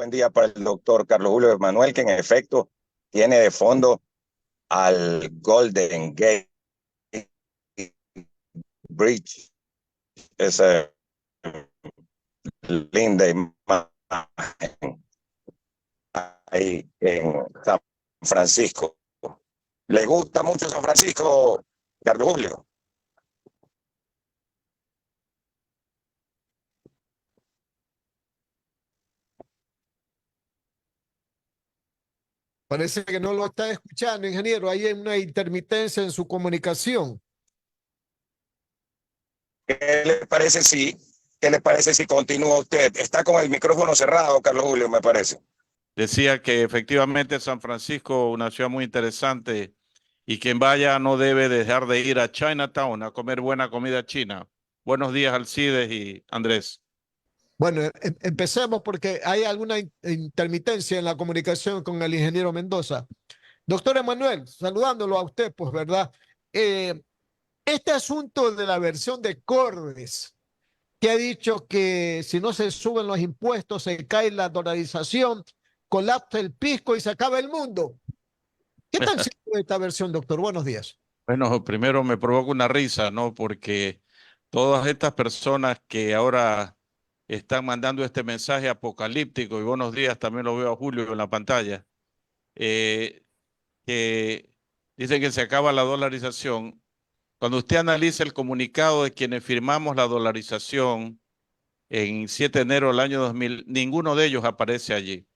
buen día para el doctor Carlos Julio Emanuel, que en efecto tiene de fondo al Golden Gate Bridge, esa linda imagen ahí en San Francisco. ¿Le gusta mucho San Francisco, Carlos Julio? Parece que no lo está escuchando, ingeniero. Hay una intermitencia en su comunicación. ¿Qué le parece si, qué le parece si continúa usted? Está con el micrófono cerrado, Carlos Julio, me parece. Decía que efectivamente San Francisco, una ciudad muy interesante, y quien vaya no debe dejar de ir a Chinatown a comer buena comida china. Buenos días, Alcides y Andrés. Bueno, empecemos porque hay alguna intermitencia en la comunicación con el ingeniero Mendoza. Doctor Emanuel, saludándolo a usted, pues, ¿verdad? Eh, este asunto de la versión de Cordes, que ha dicho que si no se suben los impuestos, se cae la dolarización, colapsa el pisco y se acaba el mundo. ¿Qué tan cierto es esta versión, doctor? Buenos días. Bueno, primero me provoca una risa, ¿no? Porque todas estas personas que ahora están mandando este mensaje apocalíptico, y buenos días, también lo veo a Julio en la pantalla, eh, que dicen que se acaba la dolarización. Cuando usted analiza el comunicado de quienes firmamos la dolarización en 7 de enero del año 2000, ninguno de ellos aparece allí.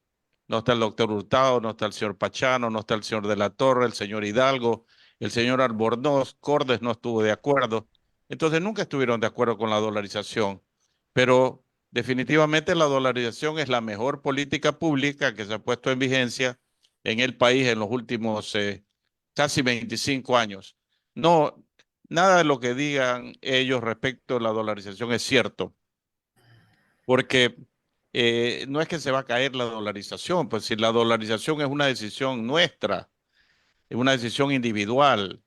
No está el doctor Hurtado, no está el señor Pachano, no está el señor de la Torre, el señor Hidalgo, el señor Albornoz, Cordes no estuvo de acuerdo. Entonces nunca estuvieron de acuerdo con la dolarización. Pero definitivamente la dolarización es la mejor política pública que se ha puesto en vigencia en el país en los últimos casi 25 años. No, nada de lo que digan ellos respecto a la dolarización es cierto, porque no es que se va a caer la dolarización, pues si la dolarización es una decisión nuestra, es una decisión individual.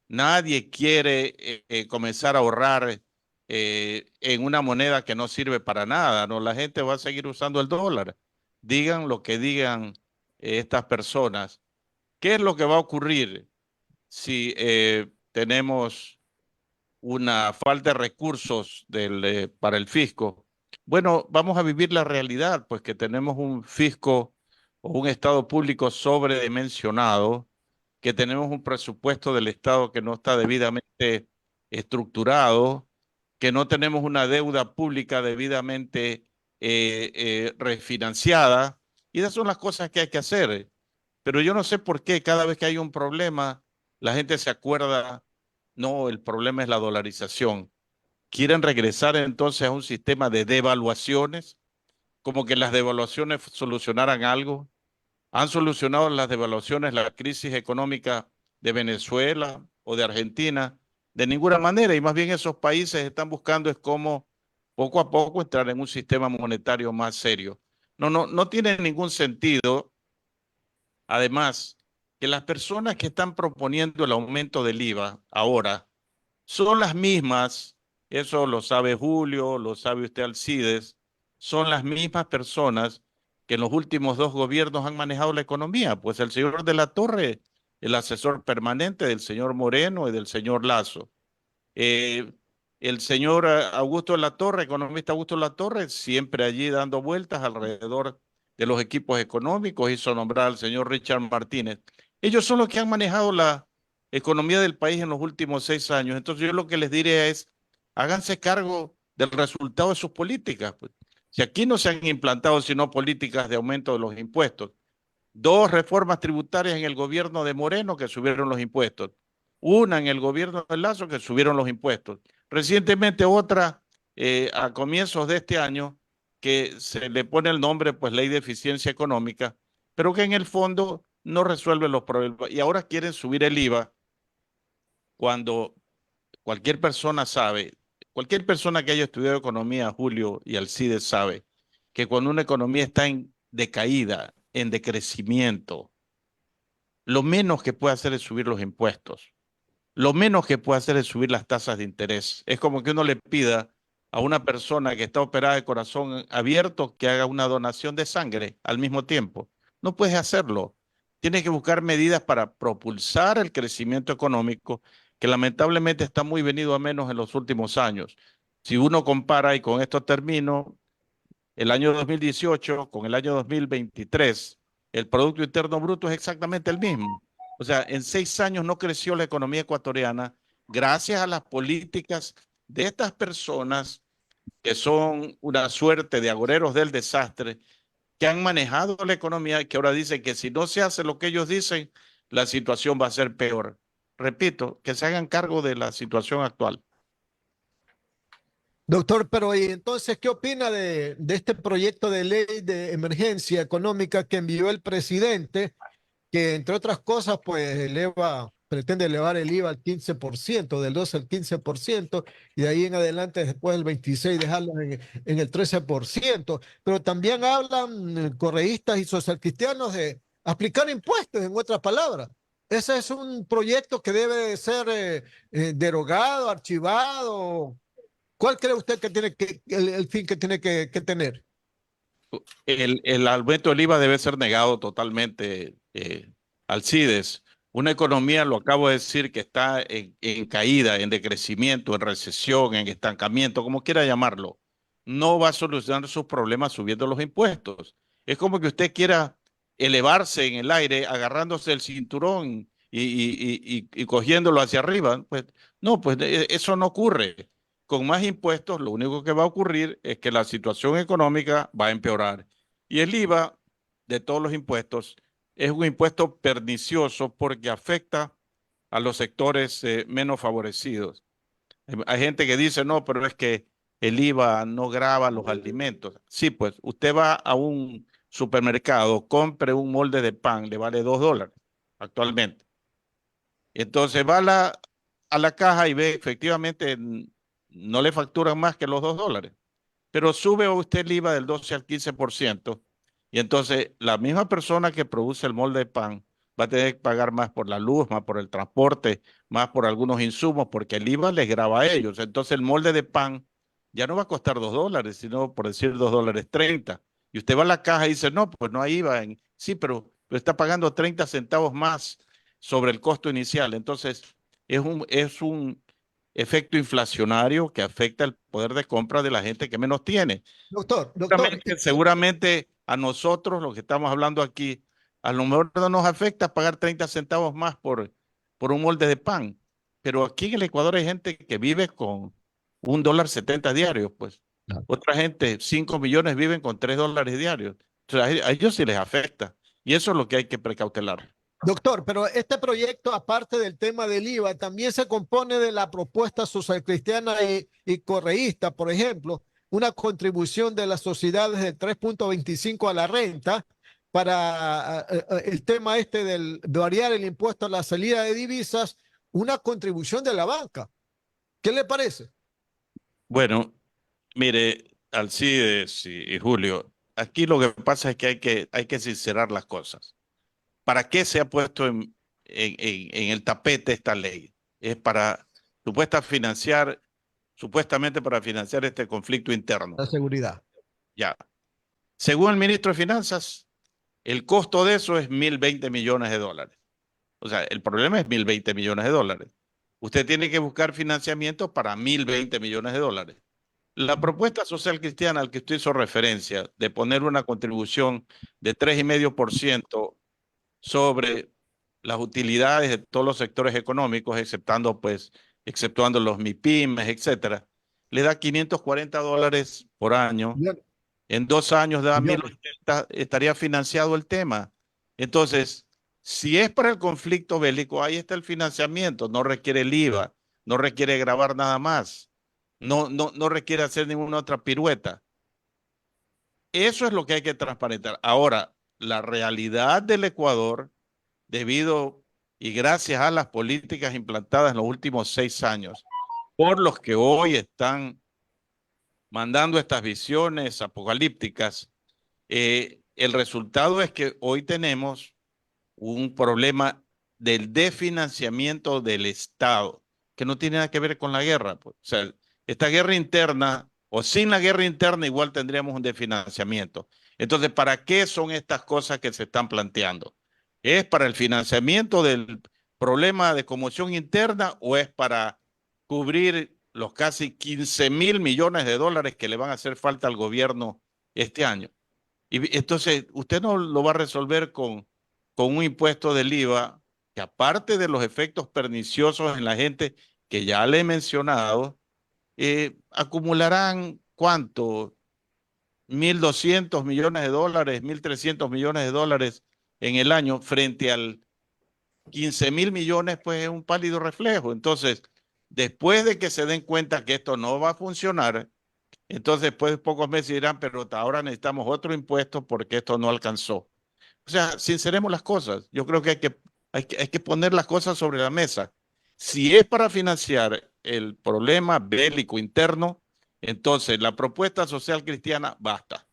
Nadie quiere comenzar a ahorrar en una moneda que no sirve para nada, ¿no? La gente va a seguir usando el dólar. Digan lo que digan estas personas. ¿Qué es lo que va a ocurrir si tenemos una falta de recursos para el fisco? Bueno, vamos a vivir la realidad, pues que tenemos un fisco o un Estado público sobredimensionado, que tenemos un presupuesto del Estado que no está debidamente estructurado, que no tenemos una deuda pública debidamente refinanciada, y esas son las cosas que hay que hacer. Pero yo no sé por qué cada vez que hay un problema, la gente se acuerda, no, el problema es la dolarización. Quieren regresar entonces a un sistema de devaluaciones, como que las devaluaciones solucionaran algo. ¿Han solucionado las devaluaciones la crisis económica de Venezuela o de Argentina? De ninguna manera, y más bien esos países están buscando es cómo poco a poco entrar en un sistema monetario más serio. No tiene ningún sentido. Además, que las personas que están proponiendo el aumento del IVA ahora son las mismas, eso lo sabe Julio, lo sabe usted Alcides, son las mismas personas que en los últimos dos gobiernos han manejado la economía. Pues el señor de la Torre, el asesor permanente del señor Moreno y del señor Lazo. Eh, el señor Augusto de la Torre, economista Augusto de la Torre, siempre allí dando vueltas alrededor de los equipos económicos, hizo nombrar al señor Richard Martínez. Ellos son los que han manejado la economía del país en los últimos 6 años. Entonces yo lo que les diré es, háganse cargo del resultado de sus políticas, pues. Si aquí no se han implantado sino políticas de aumento de los impuestos, dos reformas tributarias en el gobierno de Moreno que subieron los impuestos, una en el gobierno de Lazo que subieron los impuestos, recientemente otra a comienzos de este año que se le pone el nombre pues Ley de Eficiencia Económica, pero que en el fondo no resuelve los problemas y ahora quieren subir el IVA cuando cualquier persona sabe, cualquier persona que haya estudiado economía, Julio y Alcides sabe que cuando una economía está en decaída, en decrecimiento, lo menos que puede hacer es subir los impuestos. Lo menos que puede hacer es subir las tasas de interés. Es como que uno le pida a una persona que está operada de corazón abierto que haga una donación de sangre al mismo tiempo. No puedes hacerlo. Tienes que buscar medidas para propulsar el crecimiento económico, que lamentablemente está muy venido a menos en los últimos años. Si uno compara, y con esto termino, el año 2018 con el año 2023, el Producto Interno Bruto es exactamente el mismo. O sea, en 6 años no creció la economía ecuatoriana gracias a las políticas de estas personas que son una suerte de agoreros del desastre, que han manejado la economía y que ahora dicen que si no se hace lo que ellos dicen, la situación va a ser peor. Repito, que se hagan cargo de la situación actual. Doctor, pero ¿y entonces qué opina de este proyecto de ley de emergencia económica que envió el presidente, que entre otras cosas, pues pretende elevar el IVA al 15%, del 12 al 15%, y de ahí en adelante, después del 26, dejarlo en el 13%? Pero también hablan correístas y socialcristianos de aplicar impuestos, en otras palabras. Ese es un proyecto que debe ser derogado, archivado. ¿Cuál cree usted que tiene el fin que tiene que tener? El aumento del IVA debe ser negado totalmente, Alcides. Una economía, lo acabo de decir, que está en caída, en decrecimiento, en recesión, en estancamiento, como quiera llamarlo, no va a solucionar sus problemas subiendo los impuestos. Es como que usted quiera elevarse en el aire, agarrándose el cinturón y cogiéndolo hacia arriba. Pues no, pues eso no ocurre. Con más impuestos, lo único que va a ocurrir es que la situación económica va a empeorar. Y el IVA de todos los impuestos es un impuesto pernicioso porque afecta a los sectores menos favorecidos. Hay gente que dice, no, pero es que el IVA no grava los alimentos. Sí, pues usted va a un supermercado, compre un molde de pan, le vale $2 actualmente. Entonces va a la caja y ve efectivamente no le facturan más que los $2. Pero sube usted el IVA del 12 al 15%, y entonces la misma persona que produce el molde de pan va a tener que pagar más por la luz, más por el transporte, más por algunos insumos, porque el IVA les grava a ellos. Entonces el molde de pan ya no va a costar $2, sino por decir $2.30. Y usted va a la caja y dice, no, pues no hay IVA. Sí, pero está pagando 30 centavos más sobre el costo inicial. Entonces es un efecto inflacionario que afecta el poder de compra de la gente que menos tiene. Doctor, Seguramente a nosotros, los que estamos hablando aquí, a lo mejor no nos afecta pagar 30 centavos más por un molde de pan, pero aquí en el Ecuador hay gente que vive con $1.70 diarios, pues. Otra gente, 5 millones, viven con $3 diarios. Entonces, a ellos sí les afecta. Y eso es lo que hay que precautelar. doctor, pero este proyecto, aparte del tema del IVA, también se compone de la propuesta socialcristiana y correísta, por ejemplo, una contribución de las sociedades del 3.25 a la renta para el tema este de variar el impuesto a la salida de divisas, una contribución de la banca. ¿Qué le parece? Bueno, mire, Alcides y Julio, aquí lo que pasa es que hay que sincerar las cosas. ¿Para qué se ha puesto en el tapete esta ley? Es para supuestamente para financiar este conflicto interno. La seguridad. Ya. Según el ministro de Finanzas, el costo de eso es $1.020 millones. O sea, el problema es $1.020 millones. Usted tiene que buscar financiamiento para $1.020 millones. La propuesta social cristiana al que usted hizo referencia de poner una contribución de 3,5% sobre las utilidades de todos los sectores económicos, exceptuando los MIPYMES, etcétera, le da $540 por año. Bien, En 2 años da bien. 1.080, estaría financiado el tema. Entonces, si es para el conflicto bélico, ahí está el financiamiento, no requiere el IVA, no requiere grabar nada más, no requiere hacer ninguna otra pirueta. Eso es lo que hay que transparentar. Ahora, la realidad del Ecuador, debido y gracias a las políticas implantadas en los últimos 6 años, por los que hoy están mandando estas visiones apocalípticas, el resultado es que hoy tenemos un problema del desfinanciamiento del Estado, que no tiene nada que ver con la guerra, pues. O sea, esta guerra interna o sin la guerra interna igual tendríamos un desfinanciamiento. Entonces, ¿para qué son estas cosas que se están planteando? ¿Es para el financiamiento del problema de conmoción interna o es para cubrir los casi 15.000 millones de dólares que le van a hacer falta al gobierno este año? Y entonces, usted no lo va a resolver con un impuesto del IVA que, aparte de los efectos perniciosos en la gente que ya le he mencionado, acumularán ¿cuánto? 1.200 millones de dólares, 1.300 millones de dólares en el año frente al 15.000 millones, pues es un pálido reflejo. Entonces, después de que se den cuenta que esto no va a funcionar, entonces después de pocos meses dirán, pero ahora necesitamos otro impuesto porque esto no alcanzó. O sea, sinceremos las cosas. Yo creo que hay que poner las cosas sobre la mesa. Si es para financiar el problema bélico interno, entonces la propuesta social cristiana basta.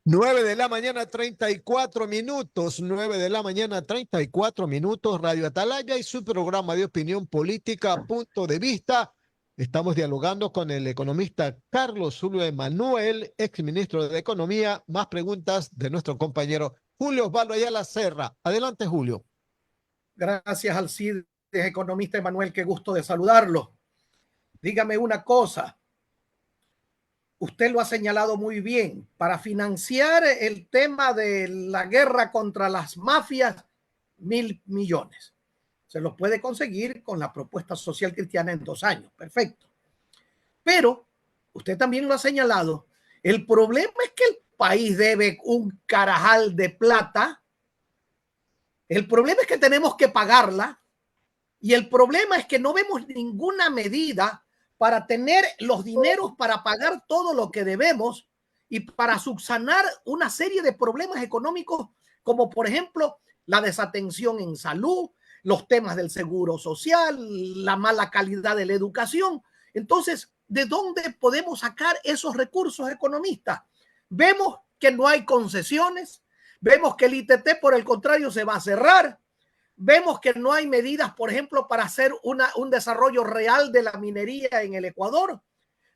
9 de la mañana, 34 minutos. 9 de la mañana, 34 minutos. Radio Atalaya y su programa de opinión política, Punto de Vista. Estamos dialogando con el economista Carlos Julio Emanuel, exministro de Economía. Más preguntas de nuestro compañero Julio Osvaldo Ayala Serra. Adelante, Julio. Gracias, Alcides, economista Emanuel. Qué gusto de saludarlo. Dígame una cosa. Usted lo ha señalado muy bien. Para financiar el tema de la guerra contra las mafias, 1.000 millones. Se los puede conseguir con la propuesta social cristiana en 2 años. Perfecto. Pero usted también lo ha señalado. El problema es que el país debe un carajal de plata. El problema es que tenemos que pagarla. Y el problema es que no vemos ninguna medida para tener los dineros para pagar todo lo que debemos y para subsanar una serie de problemas económicos, como por ejemplo la desatención en salud, los temas del seguro social, la mala calidad de la educación. Entonces, ¿de dónde podemos sacar esos recursos, economistas? Vemos que no hay concesiones, vemos que el ITT, por el contrario, se va a cerrar. Vemos que no hay medidas, por ejemplo, para hacer un desarrollo real de la minería en el Ecuador.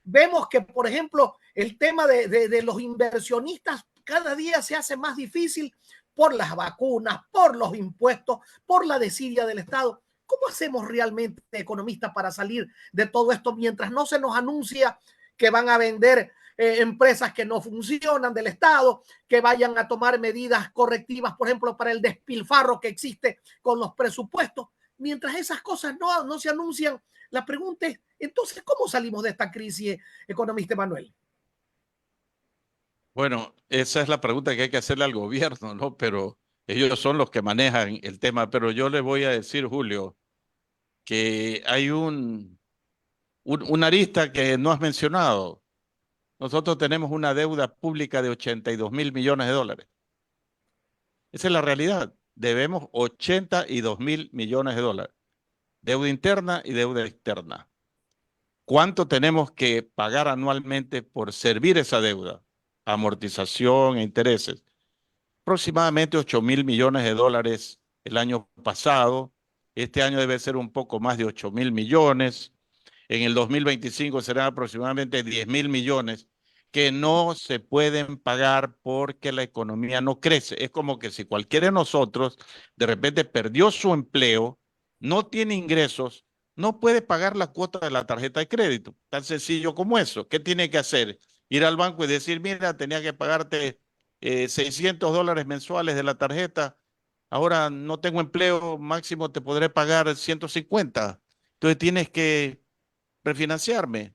Vemos que, por ejemplo, el tema de los inversionistas cada día se hace más difícil por las vacunas, por los impuestos, por la desidia del Estado. ¿Cómo hacemos realmente, economistas, para salir de todo esto mientras no se nos anuncia que van a vender empresas que no funcionan del Estado, que vayan a tomar medidas correctivas, por ejemplo, para el despilfarro que existe con los presupuestos? Mientras esas cosas no se anuncian, la pregunta es, entonces, ¿cómo salimos de esta crisis, economista Emanuel? Bueno, esa es la pregunta que hay que hacerle al gobierno, ¿no? Pero ellos son los que manejan el tema. Pero yo le voy a decir, Julio, que hay una arista que no has mencionado. Nosotros tenemos una deuda pública de 82.000 millones de dólares. Esa es la realidad. Debemos 82.000 millones de dólares. Deuda interna y deuda externa. ¿Cuánto tenemos que pagar anualmente por servir esa deuda? Amortización e intereses. Aproximadamente 8.000 millones de dólares el año pasado. Este año debe ser un poco más de 8.000 millones. En el 2025 serán aproximadamente 10.000 millones que no se pueden pagar porque la economía no crece. Es como que si cualquiera de nosotros de repente perdió su empleo, no tiene ingresos, no puede pagar la cuota de la tarjeta de crédito. Tan sencillo como eso. ¿Qué tiene que hacer? Ir al banco y decir, mira, tenía que pagarte $600 mensuales de la tarjeta. Ahora no tengo empleo, máximo te podré pagar 150. Entonces tienes que refinanciarme.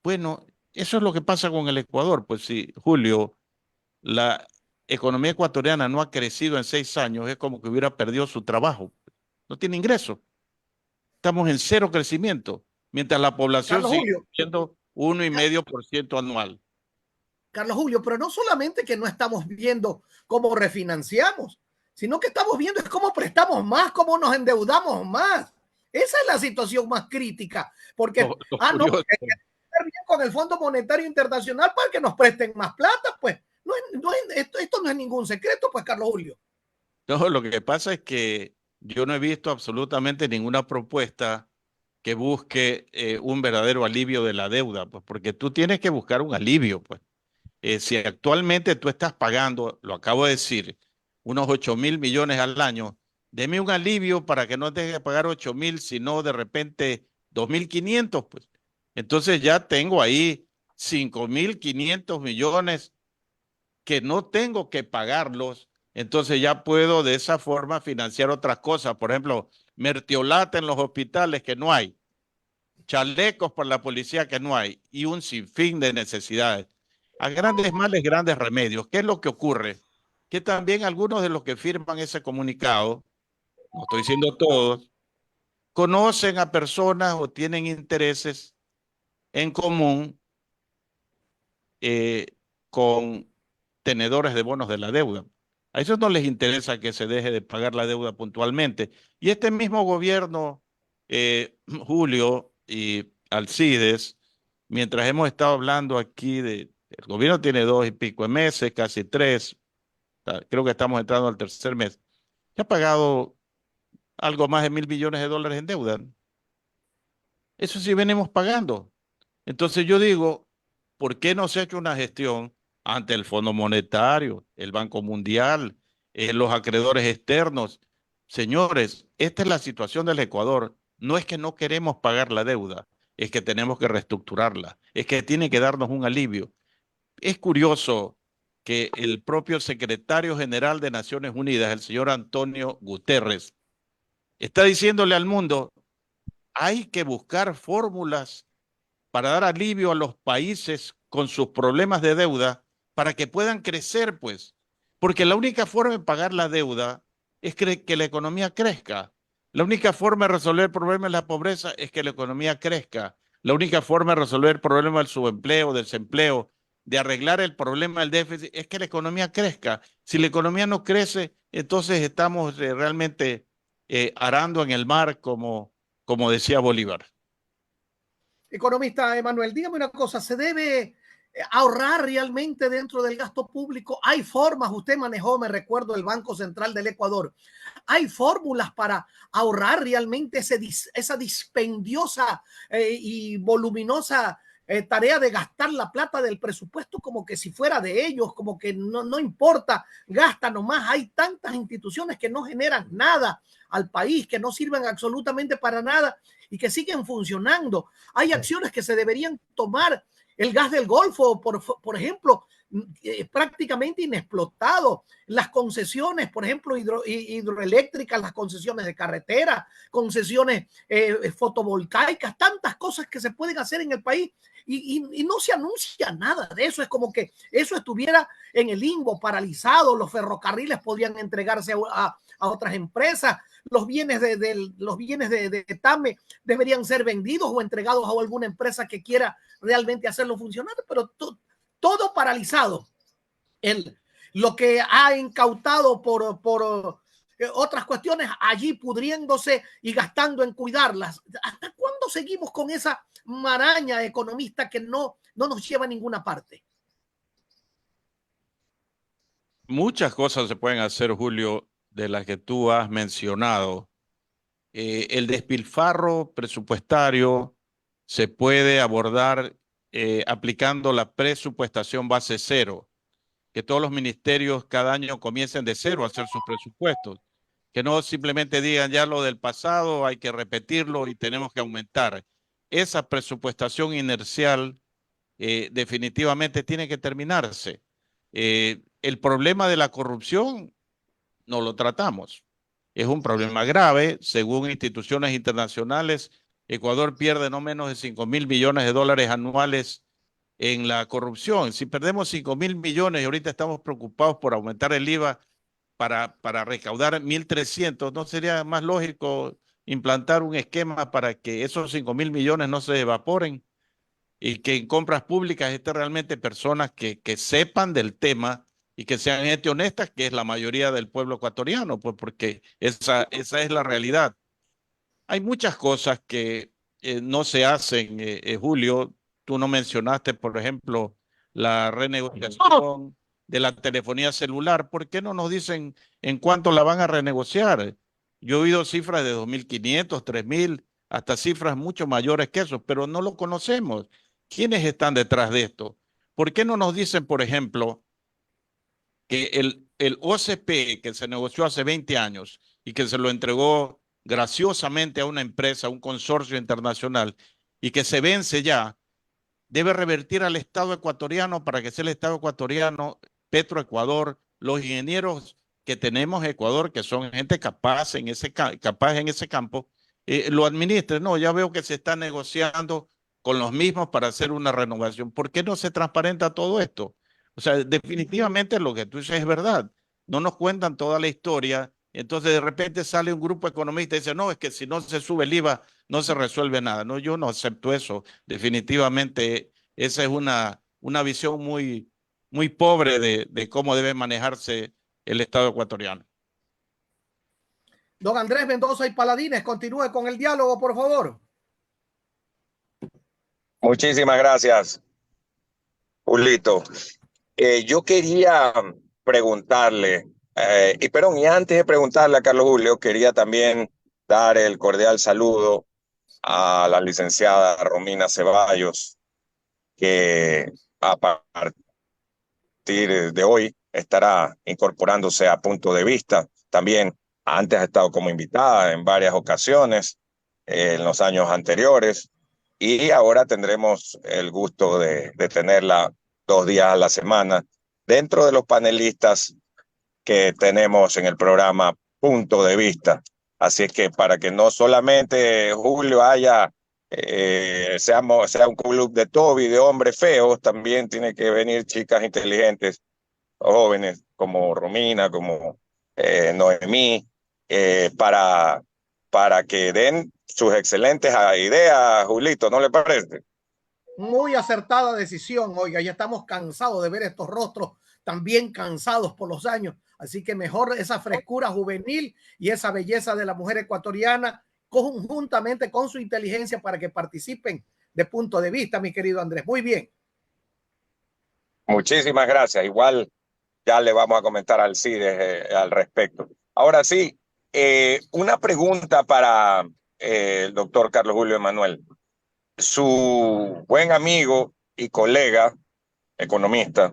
Bueno, eso es lo que pasa con el Ecuador. Pues sí, Julio, la economía ecuatoriana no ha crecido en 6 años, es como que hubiera perdido su trabajo. No tiene ingresos. Estamos en 0 crecimiento, mientras la población Carlos sigue Julio, creciendo 1,5% anual. Carlos Julio, pero no solamente que no estamos viendo cómo refinanciamos, sino que estamos viendo es cómo prestamos más, cómo nos endeudamos más. Esa es la situación más crítica, porque, no, curioso. Hay que estar bien con el Fondo Monetario Internacional para que nos presten más plata, pues. Esto no es ningún secreto, pues, Carlos Julio. No, lo que pasa es que yo no he visto absolutamente ninguna propuesta que busque un verdadero alivio de la deuda, pues porque tú tienes que buscar un alivio, pues. Si actualmente tú estás pagando, lo acabo de decir, unos 8.000 millones al año, deme un alivio para que no tenga que pagar 8.000, sino de repente 2.500, pues. Entonces ya tengo ahí 5.500 millones que no tengo que pagarlos, entonces ya puedo de esa forma financiar otras cosas. Por ejemplo, mertiolate en los hospitales que no hay, chalecos para la policía que no hay y un sinfín de necesidades. A grandes males, grandes remedios. ¿Qué es lo que ocurre? Que también algunos de los que firman ese comunicado, no estoy diciendo todos, conocen a personas o tienen intereses en común eh, con tenedores de bonos de la deuda. A ellos no les interesa que se deje de pagar la deuda puntualmente. Y este mismo gobierno, Julio y Alcides, mientras hemos estado hablando aquí el gobierno tiene 2 y pico de meses, casi 3, creo que estamos entrando al tercer mes, ya ha pagado algo más de 1.000 billones de dólares en deuda. Eso sí venimos pagando. Entonces yo digo, ¿por qué no se ha hecho una gestión ante el Fondo Monetario, el Banco Mundial, los acreedores externos? Señores, esta es la situación del Ecuador. No es que no queremos pagar la deuda, es que tenemos que reestructurarla, es que tiene que darnos un alivio. Es curioso que el propio secretario general de Naciones Unidas, el señor Antonio Guterres, está diciéndole al mundo, hay que buscar fórmulas para dar alivio a los países con sus problemas de deuda para que puedan crecer, pues. Porque la única forma de pagar la deuda es que la economía crezca. La única forma de resolver el problema de la pobreza es que la economía crezca. La única forma de resolver el problema del subempleo, del desempleo, de arreglar el problema del déficit, es que la economía crezca. Si la economía no crece, entonces estamos realmente arando en el mar, como decía Bolívar. Economista Emanuel, dígame una cosa, ¿se debe ahorrar realmente dentro del gasto público? Hay formas, usted manejó, me recuerdo, el Banco Central del Ecuador. Hay fórmulas para ahorrar realmente esa dispendiosa y voluminosa tarea de gastar la plata del presupuesto como que si fuera de ellos, como que no importa, gasta nomás. Hay tantas instituciones que no generan nada al país, que no sirven absolutamente para nada y que siguen funcionando. Hay acciones que se deberían tomar. El gas del Golfo, por ejemplo, prácticamente inexplotado. Las concesiones, por ejemplo, hidroeléctricas, las concesiones de carretera, concesiones fotovoltaicas, tantas cosas que se pueden hacer en el país y no se anuncia nada de eso. Es como que eso estuviera en el limbo, paralizado. Los ferrocarriles podrían entregarse a otras empresas. Los bienes de TAME deberían ser vendidos o entregados a alguna empresa que quiera realmente hacerlo funcionar, pero todo paralizado. Lo que ha incautado por otras cuestiones allí pudriéndose y gastando en cuidarlas. ¿Hasta cuándo seguimos con esa maraña economista que no nos lleva a ninguna parte? Muchas cosas se pueden hacer, Julio, de las que tú has mencionado. El despilfarro presupuestario se puede abordar aplicando la presupuestación base cero, que todos los ministerios cada año comiencen de cero a hacer sus presupuestos, que no simplemente digan ya lo del pasado, hay que repetirlo y tenemos que aumentar. Esa presupuestación inercial definitivamente tiene que terminarse. El problema de la corrupción no lo tratamos. Es un problema grave. Según instituciones internacionales, Ecuador pierde no menos de 5.000 millones de dólares anuales en la corrupción. Si perdemos 5.000 millones y ahorita estamos preocupados por aumentar el IVA para recaudar 1.300, ¿no sería más lógico implantar un esquema para que esos 5.000 millones no se evaporen y que en compras públicas estén realmente personas que sepan del tema y que sean gente honesta, que es la mayoría del pueblo ecuatoriano, pues porque esa es la realidad? Hay muchas cosas que no se hacen, Julio. Tú no mencionaste, por ejemplo, la renegociación de la telefonía celular. ¿Por qué no nos dicen en cuánto la van a renegociar? Yo he oído cifras de 2.500, 3.000, hasta cifras mucho mayores que eso, pero no lo conocemos. ¿Quiénes están detrás de esto? ¿Por qué no nos dicen, por ejemplo, que el OCP que se negoció hace 20 años y que se lo entregó graciosamente a una empresa, a un consorcio internacional, y que se vence ya, debe revertir al Estado ecuatoriano para que sea el Estado ecuatoriano, Petroecuador, los ingenieros que tenemos en Ecuador, que son gente capaz en ese campo, lo administren? No, ya veo que se está negociando con los mismos para hacer una renovación. ¿Por qué no se transparenta todo esto? O sea, definitivamente lo que tú dices es verdad. No nos cuentan toda la historia. Entonces de repente sale un grupo de economistas y dice, no, es que si no se sube el IVA no se resuelve nada. No, yo no acepto eso. Definitivamente esa es una visión muy pobre de cómo debe manejarse el Estado ecuatoriano. Don Andrés Mendoza y Paladines, continúe con el diálogo, por favor. Muchísimas gracias, Julito. Yo quería preguntarle, y antes de preguntarle a Carlos Julio, quería también dar el cordial saludo a la licenciada Romina Ceballos, que a partir de hoy estará incorporándose a Punto de Vista. También antes ha estado como invitada en varias ocasiones en los años anteriores, y ahora tendremos el gusto de tenerla 2 días a la semana dentro de los panelistas que tenemos en el programa Punto de Vista. Así es que para que no solamente Julio sea un club de Toby, de hombres feos, también tiene que venir chicas inteligentes, jóvenes como Romina, como Noemí, para que den sus excelentes ideas, Julito, ¿no le parece? Muy acertada decisión. Oiga, ya estamos cansados de ver estos rostros también cansados por los años. Así que mejor esa frescura juvenil y esa belleza de la mujer ecuatoriana conjuntamente con su inteligencia para que participen de Punto de Vista, mi querido Andrés. Muy bien. Muchísimas gracias. Igual ya le vamos a comentar al CIDE al respecto. Ahora sí, una pregunta para el doctor Carlos Julio Emanuel. Su buen amigo y colega, economista,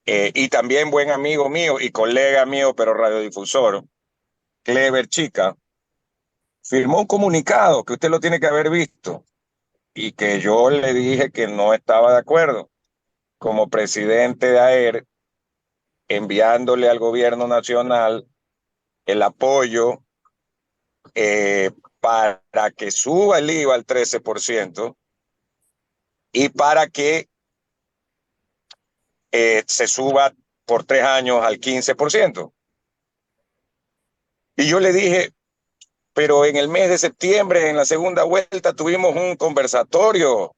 y también buen amigo mío y colega mío, pero radiodifusor, Clever Chica, firmó un comunicado que usted lo tiene que haber visto y que yo le dije que no estaba de acuerdo como presidente de AER, enviándole al gobierno nacional el apoyo para que suba el IVA al 13% y para que se suba por 3 años al 15%. Y yo le dije, pero en el mes de septiembre, en la segunda vuelta, tuvimos un conversatorio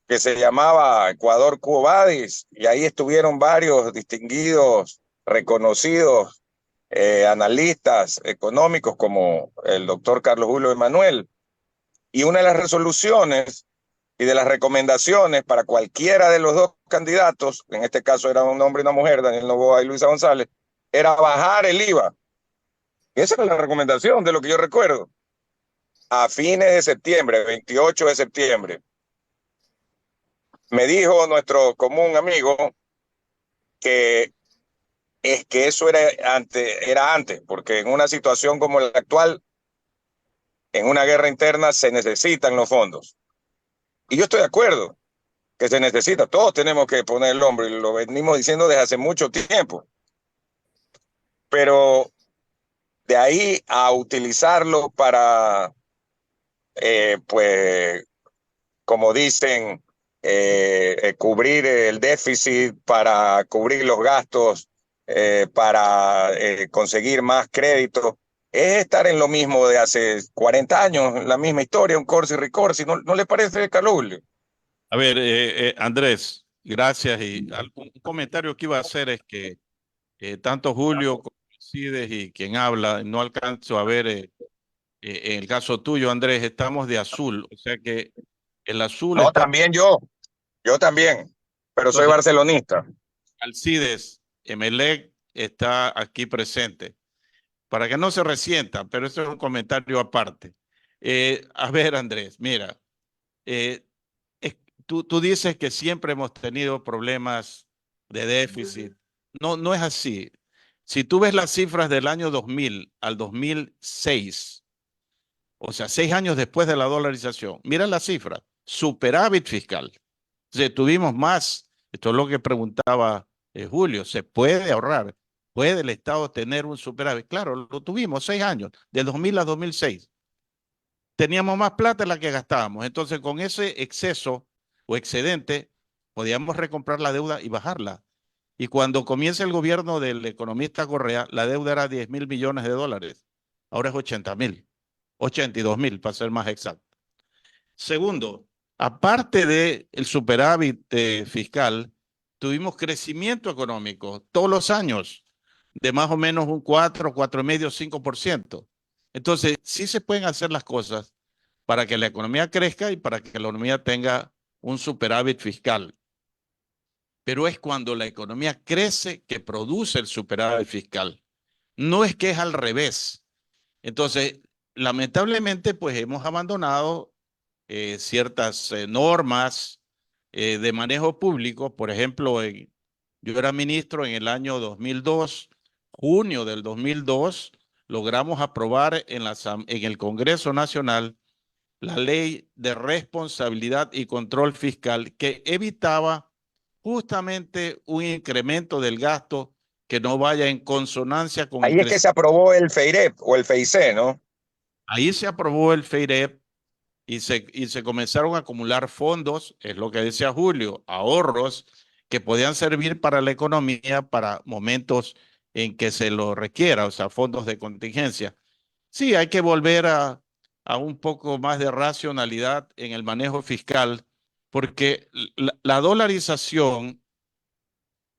que se llamaba Ecuador Quo Vadis, y ahí estuvieron varios distinguidos, reconocidos analistas económicos como el doctor Carlos Julio Emanuel. Y una de las resoluciones y de las recomendaciones para cualquiera de los dos candidatos, en este caso era un hombre y una mujer, Daniel Noboa y Luisa González, era bajar el IVA. Esa era la recomendación de lo que yo recuerdo. A fines de septiembre, 28 de septiembre, me dijo nuestro común amigo que es que eso era antes, porque en una situación como la actual, en una guerra interna, se necesitan los fondos. Y yo estoy de acuerdo que se necesita. Todos tenemos que poner el hombro, y lo venimos diciendo desde hace mucho tiempo. Pero de ahí a utilizarlo para, pues, como dicen, cubrir el déficit, para cubrir los gastos, para conseguir más crédito, es estar en lo mismo de hace 40 años, la misma historia, un corsi ricorsi. ¿No le parece, Carlos Julio? A ver, Andrés, gracias. Y un comentario que iba a hacer es que tanto Julio como Cides y quien habla, no alcanzo a ver, en el caso tuyo, Andrés, estamos de azul, o sea que el azul No, está... también yo también, pero soy Entonces, barcelonista. Alcides Emelec está aquí presente, para que no se resientan, pero eso es un comentario aparte. A ver, Andrés, mira, eh, tú dices que siempre hemos tenido problemas de déficit. No, no es así. Si tú ves las cifras del año 2000 al 2006, o sea, 6 años después de la dolarización, mira la cifra, superávit fiscal. O sea, tuvimos más, esto es lo que preguntaba Julio, ¿se puede ahorrar? ¿Puede el Estado tener un superávit? Claro, lo tuvimos 6 años, de 2000 a 2006. Teníamos más plata de la que gastábamos. Entonces, con ese exceso o excedente, podíamos recomprar la deuda y bajarla. Y cuando comienza el gobierno del economista Correa, la deuda era 10.000 millones de dólares. Ahora es 80.000, 82.000 para ser más exacto. Segundo, aparte del superávit fiscal, tuvimos crecimiento económico todos los años de más o menos un 4,5, 5%. Entonces, sí se pueden hacer las cosas para que la economía crezca y para que la economía tenga un superávit fiscal. Pero es cuando la economía crece que produce el superávit fiscal. No es que es al revés. Entonces, lamentablemente, pues hemos abandonado ciertas normas de manejo público. Por ejemplo, yo era ministro en el año 2002, junio del 2002, logramos aprobar en el Congreso Nacional la ley de responsabilidad y control fiscal que evitaba justamente un incremento del gasto que no vaya en consonancia con el Ahí es que se crecimiento. aprobó el FEIREP o el FEICE, ¿no? Ahí se aprobó el FEIREP y se comenzaron a acumular fondos, es lo que decía Julio, ahorros que podían servir para la economía para momentos en que se lo requiera, o sea, fondos de contingencia. Sí, hay que volver a un poco más de racionalidad en el manejo fiscal, porque la dolarización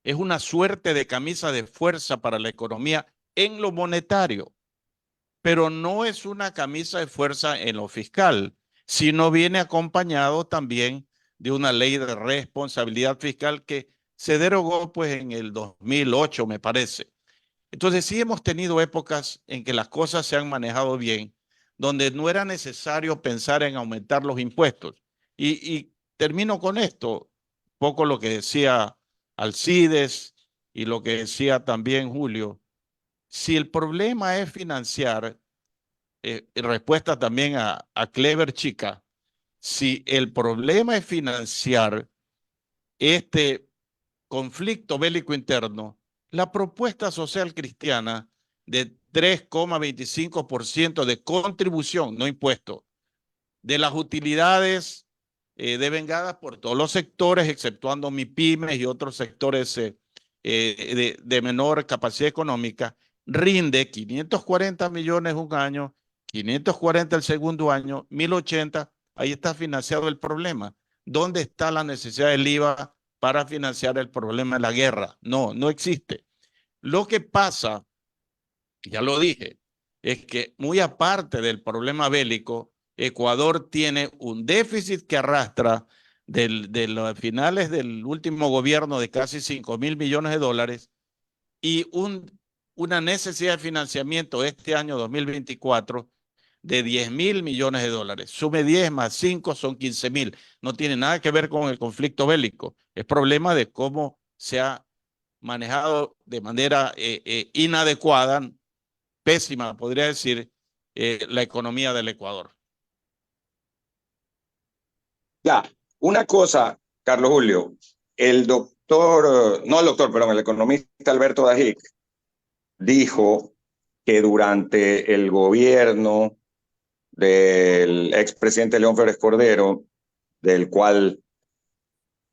es una suerte de camisa de fuerza para la economía en lo monetario, pero no es una camisa de fuerza en lo fiscal, sino viene acompañado también de una ley de responsabilidad fiscal que se derogó pues en el 2008, me parece. Entonces sí hemos tenido épocas en que las cosas se han manejado bien, donde no era necesario pensar en aumentar los impuestos. Y termino con esto, poco lo que decía Alcides y lo que decía también Julio. Si el problema es financiar, respuesta también a Clever Chica, si el problema es financiar este conflicto bélico interno, la propuesta social cristiana de 3,25% de contribución, no impuesto, de las utilidades devengadas por todos los sectores, exceptuando MIPYMES y otros sectores de menor capacidad económica, rinde 540 millones un año, 540 el segundo año, 1.080, ahí está financiado el problema. ¿Dónde está la necesidad del IVA para financiar el problema de la guerra? No, no existe. Lo que pasa, ya lo dije, es que muy aparte del problema bélico, Ecuador tiene un déficit que arrastra de los finales del último gobierno de casi 5.000 millones de dólares y una necesidad de financiamiento este año 2024 de 10.000 millones de dólares. Sume 10 más 5 son 15.000. No tiene nada que ver con el conflicto bélico. Es problema de cómo se ha manejado de manera inadecuada, pésima, podría decir, la economía del Ecuador. Ya, una cosa, Carlos Julio, el doctor, no el doctor, perdón, el economista Alberto Dajic dijo que durante el gobierno del expresidente León Férez Cordero, del cual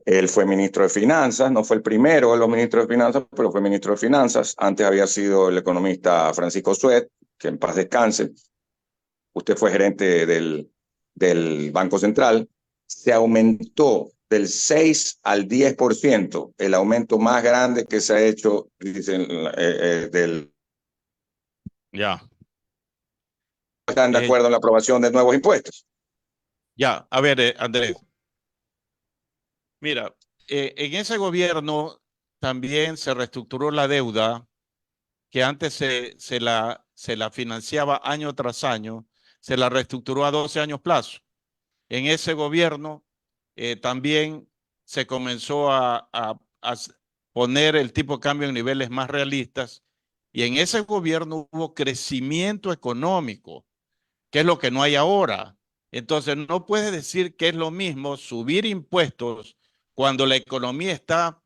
él fue ministro de Finanzas, no fue el primero de los ministros de Finanzas, pero fue ministro de Finanzas. Antes había sido el economista Francisco Suet, que en paz descanse. Usted fue gerente del Banco Central. Se aumentó del 6 al 10%, el aumento más grande que se ha hecho, dicen, del... Ya. ¿Están de acuerdo en la aprobación de nuevos impuestos? Ya, a ver, Andrés. Mira, en ese gobierno también se reestructuró la deuda que antes se la financiaba año tras año se la reestructuró a 12 años plazo. En ese gobierno también se comenzó a poner el tipo de cambio en niveles más realistas y en ese gobierno hubo crecimiento económico, que es lo que no hay ahora. Entonces no puedes decir que es lo mismo subir impuestos cuando la economía está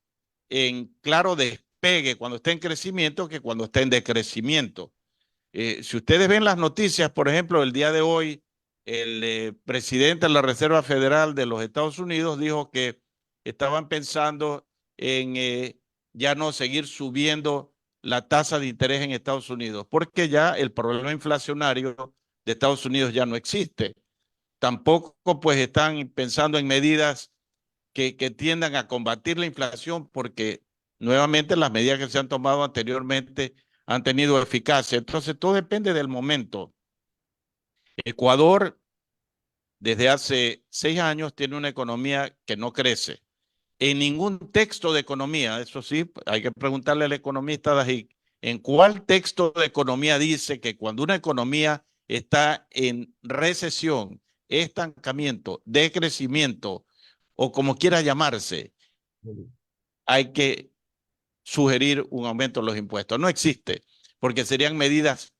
en claro despegue, cuando está en crecimiento, que cuando está en decrecimiento. Si ustedes ven las noticias, por ejemplo, el día de hoy, el presidente de la Reserva Federal de los Estados Unidos dijo que estaban pensando en ya no seguir subiendo la tasa de interés en Estados Unidos, porque ya el problema inflacionario de Estados Unidos ya no existe. Tampoco pues están pensando en medidas que tiendan a combatir la inflación, porque nuevamente las medidas que se han tomado anteriormente han tenido eficacia. Entonces, todo depende del momento. Ecuador, desde hace 6 años, tiene una economía que no crece. En ningún texto de economía, eso sí, hay que preguntarle al economista Dajic, ¿en cuál texto de economía dice que cuando una economía está en recesión, estancamiento, decrecimiento, o como quiera llamarse, hay que sugerir un aumento de los impuestos? No existe, porque serían medidas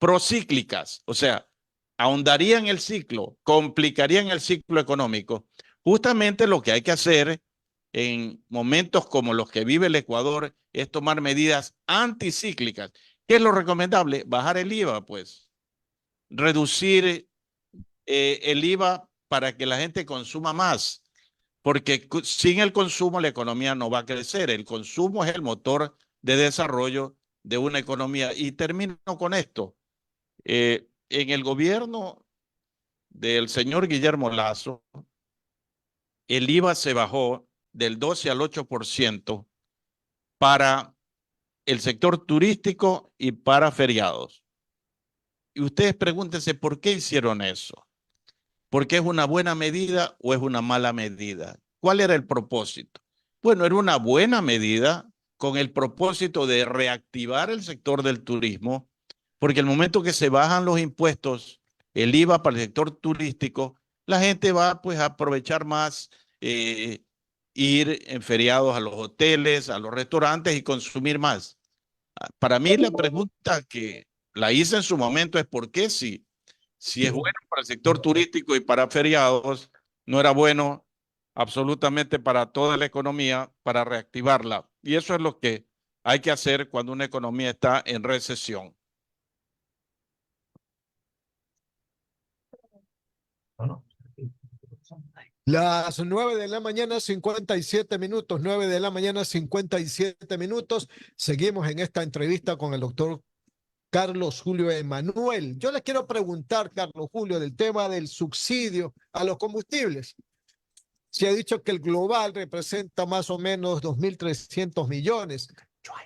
procíclicas, o sea, ahondarían el ciclo, complicarían el ciclo económico. Justamente lo que hay que hacer en momentos como los que vive el Ecuador es tomar medidas anticíclicas. ¿Qué es lo recomendable? Bajar el IVA, pues, reducir el IVA para que la gente consuma más, porque sin el consumo la economía no va a crecer. El consumo es el motor de desarrollo de una economía. Y termino con esto. En el gobierno del señor Guillermo Lasso, el IVA se bajó del 12 al 8% para el sector turístico y para feriados. Y ustedes pregúntense por qué hicieron eso. ¿Por qué es una buena medida o es una mala medida? ¿Cuál era el propósito? Bueno, era una buena medida con el propósito de reactivar el sector del turismo, porque el momento que se bajan los impuestos, el IVA para el sector turístico, la gente va pues a aprovechar más, ir en feriados a los hoteles, a los restaurantes y consumir más. Para mí la pregunta que la hice en su momento es ¿por qué si es bueno para el sector turístico y para feriados, no era bueno absolutamente para toda la economía, para reactivarla? Y eso es lo que hay que hacer cuando una economía está en recesión. Las 9 de la mañana, 57 minutos, 9 de la mañana, 57 minutos. Seguimos en esta entrevista con el doctor Carlos Julio Emanuel. Yo le quiero preguntar, Carlos Julio, del tema del subsidio a los combustibles. Se ha dicho que el global representa más o menos 2.300 millones.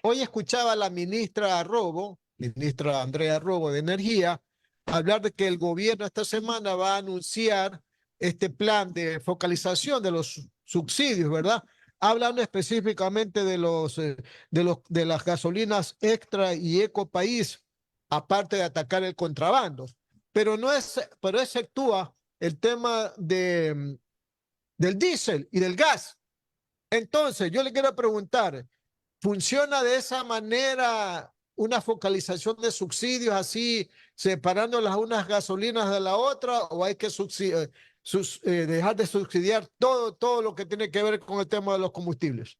Hoy escuchaba a la ministra Andrea Robo de Energía, hablar de que el gobierno esta semana va a anunciar este plan de focalización de los subsidios, ¿verdad? Hablando específicamente de las gasolinas extra y ecopaís, aparte de atacar el contrabando. Pero exceptúa el tema del diésel y del gas. Entonces, yo le quiero preguntar, ¿funciona de esa manera una focalización de subsidios así, separando las unas gasolinas de la otra, o hay que dejar de subsidiar todo lo que tiene que ver con el tema de los combustibles?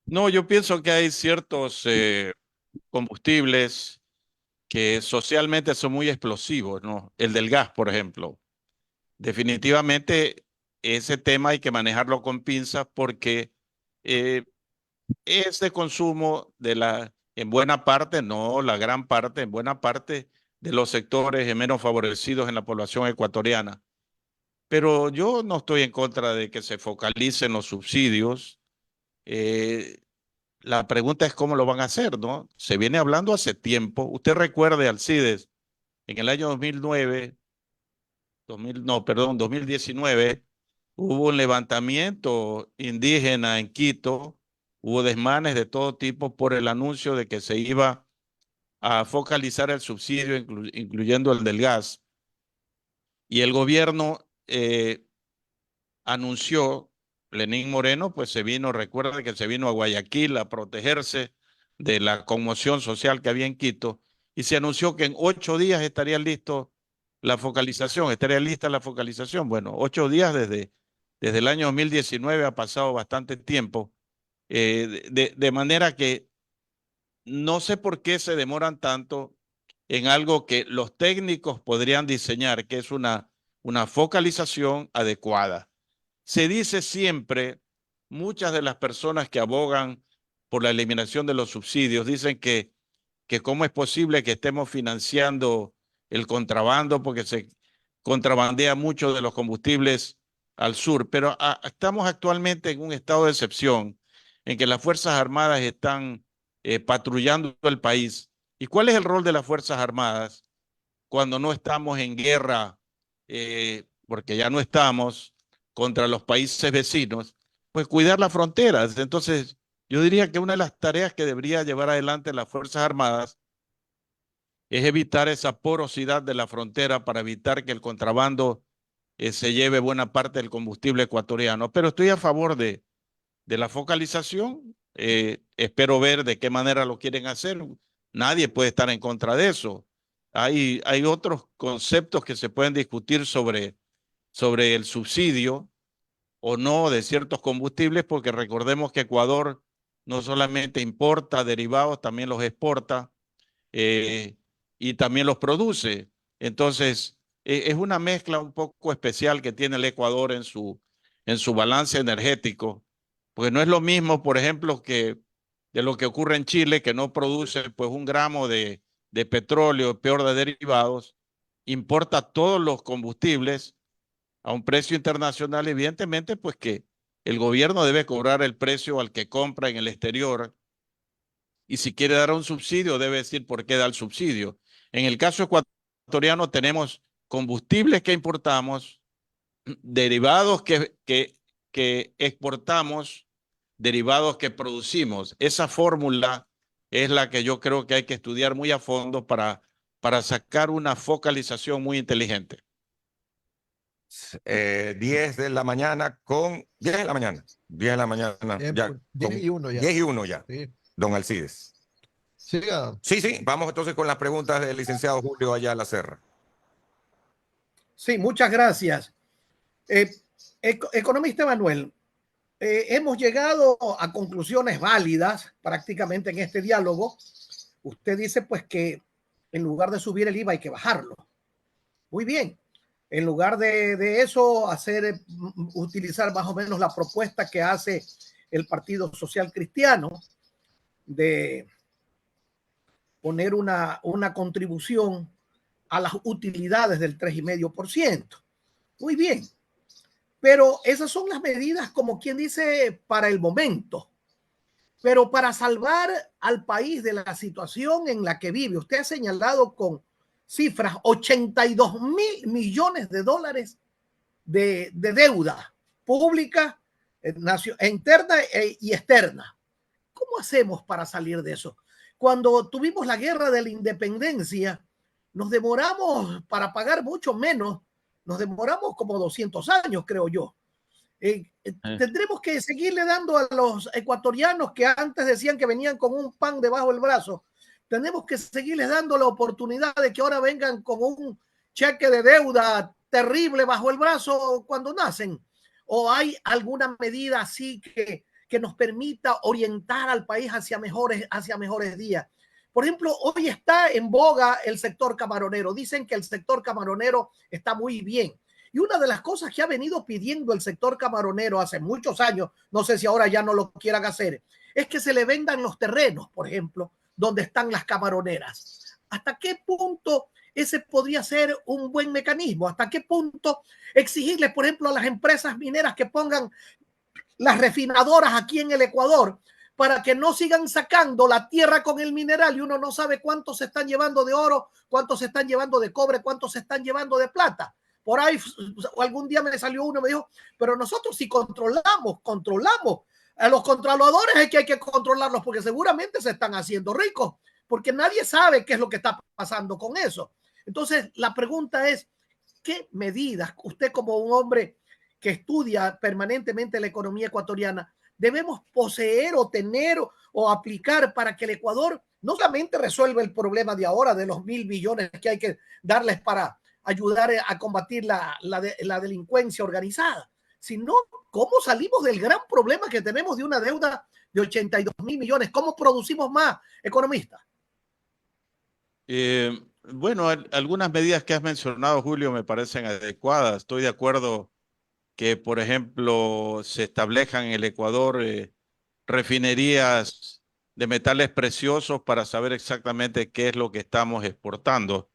No, yo pienso que hay ciertos combustibles que socialmente son muy explosivos, ¿no? El del gas, por ejemplo. Definitivamente ese tema hay que manejarlo con pinzas porque eh, es de consumo en buena parte, no la gran parte, en buena parte de los sectores menos favorecidos en la población ecuatoriana. Pero yo no estoy en contra de que se focalicen los subsidios. Eh, la pregunta es cómo lo van a hacer, ¿no? Se viene hablando hace tiempo. Usted recuerde, Alcides, en el año 2009, 2019, hubo un levantamiento indígena en Quito, hubo desmanes de todo tipo por el anuncio de que se iba a focalizar el subsidio, incluyendo el del gas. Y el gobierno anunció, Lenín Moreno, pues se vino, recuerda que se vino a Guayaquil a protegerse de la conmoción social que había en Quito, y se anunció que en 8 días estaría lista la focalización. Bueno, 8 días desde el año 2019 ha pasado bastante tiempo, de manera que no sé por qué se demoran tanto en algo que los técnicos podrían diseñar, que es una focalización adecuada. Se dice siempre, muchas de las personas que abogan por la eliminación de los subsidios dicen que cómo es posible que estemos financiando el contrabando, porque se contrabandea mucho de los combustibles al sur, pero estamos actualmente en un estado de excepción en que las Fuerzas Armadas están patrullando el país. ¿Y cuál es el rol de las Fuerzas Armadas cuando no estamos en guerra, porque ya no estamos, contra los países vecinos? Pues cuidar las fronteras. Entonces, yo diría que una de las tareas que debería llevar adelante las Fuerzas Armadas es evitar esa porosidad de la frontera para evitar que el contrabando se lleve buena parte del combustible ecuatoriano. Pero estoy a favor de la focalización. Espero ver de qué manera lo quieren hacer. Nadie puede estar en contra de eso. Hay otros conceptos que se pueden discutir sobre el subsidio o no de ciertos combustibles, porque recordemos que Ecuador no solamente importa derivados, también los exporta y también los produce. Entonces, es una mezcla un poco especial que tiene el Ecuador en su balance energético, porque no es lo mismo, por ejemplo, que de lo que ocurre en Chile, que no produce pues 1 gramo de petróleo, peor de derivados, importa todos los combustibles a un precio internacional. Evidentemente, pues que el gobierno debe cobrar el precio al que compra en el exterior, y si quiere dar un subsidio debe decir por qué da el subsidio. En el caso ecuatoriano tenemos combustibles que importamos, derivados que exportamos, derivados que producimos. Esa fórmula es la que yo creo que hay que estudiar muy a fondo para sacar una focalización muy inteligente. 10 de la mañana con 10 de la mañana. 10 de la mañana. Ya, 10 y 1 ya. 10 y 1 ya. Sí. Don Alcides. Siga. Sí, vamos entonces con las preguntas del licenciado Julio Ayala Serra. Sí, muchas gracias. Economista Manuel, hemos llegado a conclusiones válidas prácticamente en este diálogo. Usted dice pues que en lugar de subir el IVA hay que bajarlo. Muy bien. En lugar de eso, utilizar más o menos la propuesta que hace el Partido Social Cristiano de poner una contribución a las utilidades del 3,5%. Muy bien. Pero esas son las medidas, como quien dice, para el momento. Pero para salvar al país de la situación en la que vive, usted ha señalado con cifras 82,000 millones de dólares de deuda pública, interna y externa. ¿Cómo hacemos para salir de eso? Cuando tuvimos la guerra de la independencia, nos demoramos para pagar mucho menos, nos demoramos como 200 años, creo yo. Tendremos que seguirle dando a los ecuatorianos que antes decían que venían con un pan debajo del brazo. Tenemos que seguirles dando la oportunidad de que ahora vengan con un cheque de deuda terrible bajo el brazo cuando nacen. ¿O hay alguna medida así que nos permita orientar al país hacia mejores días? Por ejemplo, hoy está en boga el sector camaronero. Dicen que el sector camaronero está muy bien. Y una de las cosas que ha venido pidiendo el sector camaronero hace muchos años, no sé si ahora ya no lo quieran hacer, es que se le vendan los terrenos, por ejemplo, donde están las camaroneras. ¿Hasta qué punto ese podría ser un buen mecanismo? ¿Hasta qué punto exigirle, por ejemplo, a las empresas mineras que pongan las refinadoras aquí en el Ecuador para que no sigan sacando la tierra con el mineral y uno no sabe cuánto se están llevando de oro, cuánto se están llevando de cobre, cuánto se están llevando de plata? Por ahí algún día me salió uno y me dijo, pero nosotros si controlamos a los controladores, es que hay que controlarlos porque seguramente se están haciendo ricos, porque nadie sabe qué es lo que está pasando con eso. Entonces, la pregunta es, ¿qué medidas usted como un hombre que estudia permanentemente la economía ecuatoriana debemos poseer o tener o aplicar para que el Ecuador no solamente resuelva el problema de ahora de los 1.000 billones que hay que darles para ayudar a combatir la delincuencia organizada, sino cómo salimos del gran problema que tenemos de una deuda de 82.000 millones? ¿Cómo producimos más, economista? Bueno, algunas medidas que has mencionado, Julio, me parecen adecuadas. Estoy de acuerdo que, por ejemplo, se establezcan en el Ecuador refinerías de metales preciosos para saber exactamente qué es lo que estamos exportando.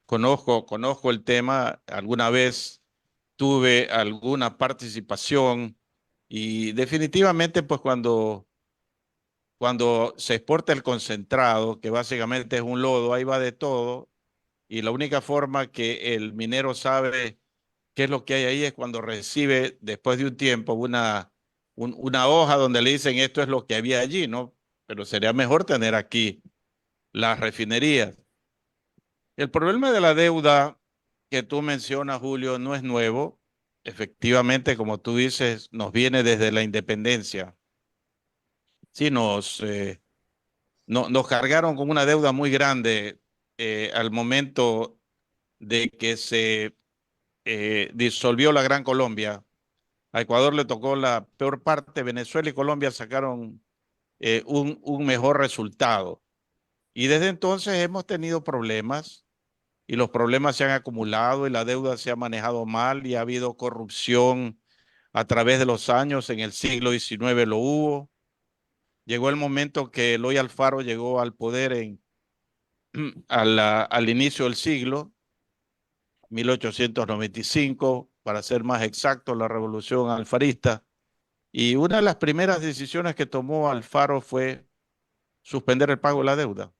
Conozco el tema, alguna vez tuve alguna participación y definitivamente, pues cuando se exporta el concentrado, que básicamente es un lodo, ahí va de todo, y la única forma que el minero sabe qué es lo que hay ahí es cuando recibe, después de un tiempo, una hoja donde le dicen esto es lo que había allí, ¿no? Pero sería mejor tener aquí las refinerías. El problema de la deuda que tú mencionas, Julio, no es nuevo. Efectivamente, como tú dices, nos viene desde la independencia. Sí, nos cargaron con una deuda muy grande al momento de que se disolvió la Gran Colombia. A Ecuador le tocó la peor parte, Venezuela y Colombia sacaron un mejor resultado. Y desde entonces hemos tenido problemas y los problemas se han acumulado y la deuda se ha manejado mal y ha habido corrupción a través de los años. En el siglo XIX lo hubo. Llegó el momento que Eloy Alfaro llegó al poder al inicio del siglo, 1895, para ser más exacto, la revolución alfarista. Y una de las primeras decisiones que tomó Alfaro fue suspender el pago de la deuda.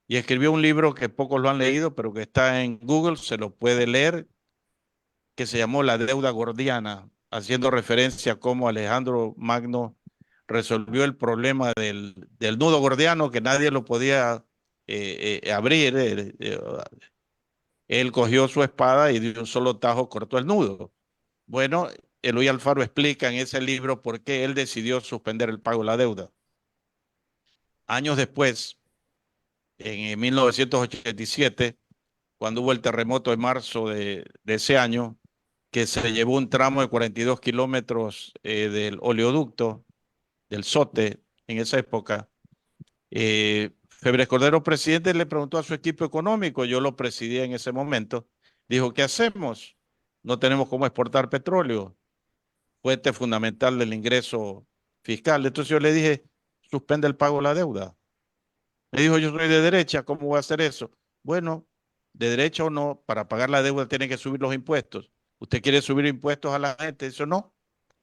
Y escribió un libro que pocos lo han leído, pero que está en Google, se lo puede leer, que se llamó La deuda gordiana, haciendo referencia a cómo Alejandro Magno resolvió el problema del nudo gordiano, que nadie lo podía abrir. Él cogió su espada y de un solo tajo cortó el nudo. Bueno, Eloy Alfaro explica en ese libro por qué él decidió suspender el pago de la deuda. Años después, en 1987, cuando hubo el terremoto en marzo de ese año, que se llevó un tramo de 42 kilómetros del oleoducto, del SOTE, en esa época, Febres Cordero, presidente, le preguntó a su equipo económico, yo lo presidía en ese momento, dijo, ¿qué hacemos? No tenemos cómo exportar petróleo, fuente fundamental del ingreso fiscal. Entonces yo le dije, suspende el pago de la deuda. Me dijo, yo soy de derecha, ¿cómo voy a hacer eso? Bueno, de derecha o no, para pagar la deuda tiene que subir los impuestos. ¿Usted quiere subir impuestos a la gente? Eso no.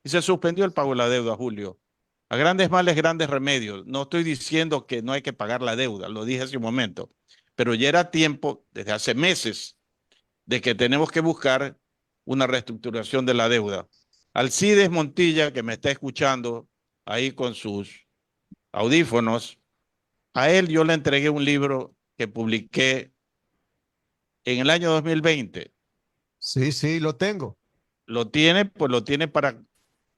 Y se suspendió el pago de la deuda, Julio. A grandes males, grandes remedios. No estoy diciendo que no hay que pagar la deuda, lo dije hace un momento, pero ya era tiempo, desde hace meses, de que tenemos que buscar una reestructuración de la deuda. Alcides Montilla, que me está escuchando ahí con sus audífonos, a él yo le entregué un libro que publiqué en el año 2020. Sí, sí, lo tengo. Lo tiene, pues lo tiene para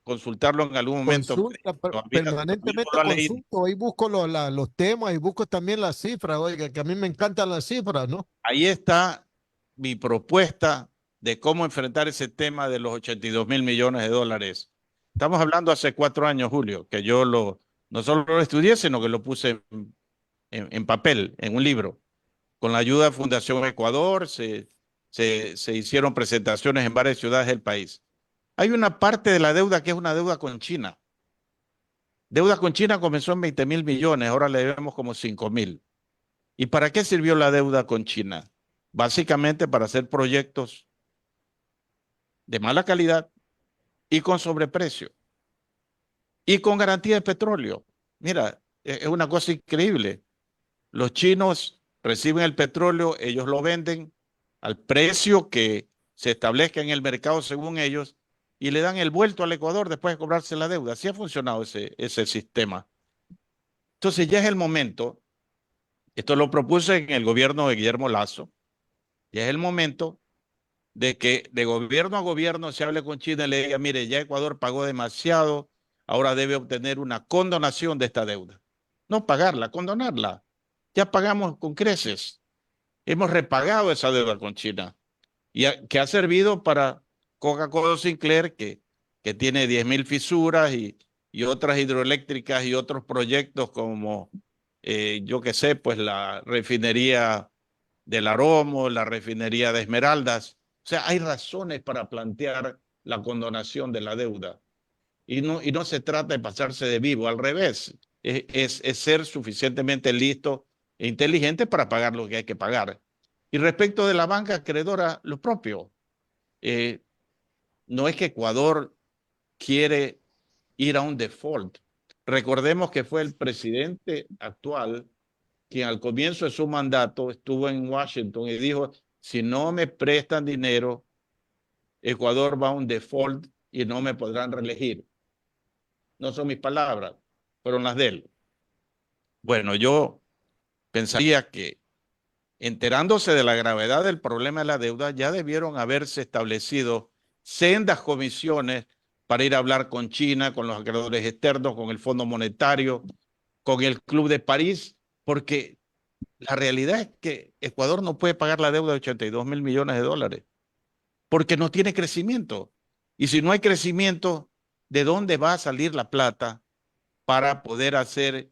consultarlo en algún momento. Consulta, Todavía no permanentemente lo ha leído. consulto, ahí busco los temas y busco también las cifras, oiga, que a mí me encantan las cifras, ¿no? Ahí está mi propuesta de cómo enfrentar ese tema de los 82 mil millones de dólares. Estamos hablando hace 4 años, Julio, que yo no solo lo estudié, sino que lo puse en papel, en un libro. Con la ayuda de Fundación Ecuador, se hicieron presentaciones en varias ciudades del país. Hay una parte de la deuda que es una deuda con China. Deuda con China comenzó en 20 mil millones, ahora le debemos como 5 mil. ¿Y para qué sirvió la deuda con China? Básicamente para hacer proyectos de mala calidad y con sobreprecio y con garantía de petróleo. Mira, es una cosa increíble. Los chinos reciben el petróleo, ellos lo venden al precio que se establezca en el mercado según ellos y le dan el vuelto al Ecuador después de cobrarse la deuda. Así ha funcionado ese sistema. Entonces ya es el momento Esto lo propuse en el gobierno de Guillermo Lazo. Y es el momento de que de gobierno a gobierno se hable con China y le diga, mire, ya Ecuador pagó demasiado, ahora debe obtener una condonación de esta deuda. No pagarla, condonarla. Ya pagamos con creces. Hemos repagado esa deuda con China. Que ha servido para Coca-Cola Sinclair, que tiene 10.000 fisuras y otras hidroeléctricas y otros proyectos como, yo qué sé, pues la refinería del Aromo, la refinería de Esmeraldas. O sea, hay razones para plantear la condonación de la deuda. Y no se trata de pasarse de vivo, al revés. Es ser suficientemente listo e inteligente para pagar lo que hay que pagar. Y respecto de la banca acreedora, lo propio. Eh, no es que Ecuador quiere ir a un default. Recordemos que fue el presidente actual quien al comienzo de su mandato estuvo en Washington y dijo, si no me prestan dinero, Ecuador va a un default y no me podrán reelegir. No son mis palabras, fueron las de él. Bueno, yo pensaría que enterándose de la gravedad del problema de la deuda, ya debieron haberse establecido sendas comisiones para ir a hablar con China, con los acreedores externos, con el Fondo Monetario, con el Club de París, porque la realidad es que Ecuador no puede pagar la deuda de 82.000 millones de dólares porque no tiene crecimiento. Y si no hay crecimiento, ¿de dónde va a salir la plata para poder hacer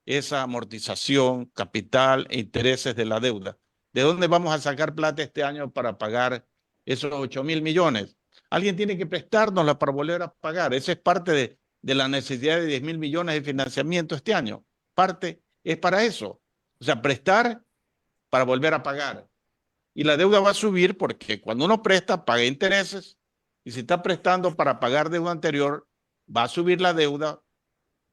esa amortización, capital e intereses de la deuda? ¿De dónde vamos a sacar plata este año para pagar esos 8.000 millones? Alguien tiene que prestárnosla para volver a pagar. Esa es parte de la necesidad de 10.000 millones de financiamiento este año. Parte es para eso. O sea, prestar para volver a pagar. Y la deuda va a subir porque cuando uno presta, paga intereses. Y si está prestando para pagar deuda anterior, va a subir la deuda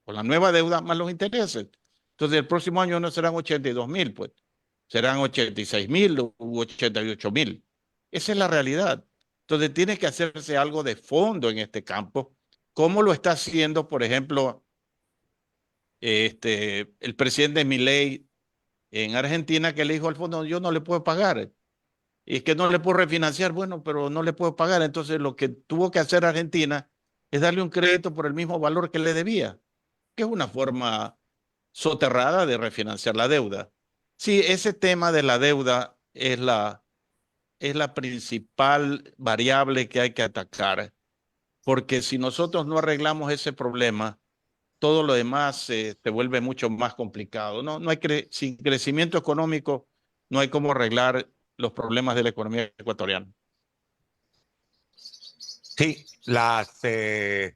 con la nueva deuda más los intereses. Entonces, el próximo año no serán 82.000, pues serán 86.000 u 88.000. Esa es la realidad. Entonces, tiene que hacerse algo de fondo en este campo, como lo está haciendo, por ejemplo, el presidente Milei en Argentina, que le dijo al fondo, yo no le puedo pagar. Y es que no le puedo refinanciar, bueno, pero no le puedo pagar. Entonces, lo que tuvo que hacer Argentina es darle un crédito por el mismo valor que le debía, que es una forma soterrada de refinanciar la deuda. Sí, ese tema de la deuda es la principal variable que hay que atacar, porque si nosotros no arreglamos ese problema, todo lo demás se vuelve mucho más complicado. No hay sin crecimiento económico, no hay cómo arreglar los problemas de la economía ecuatoriana. Sí, las 10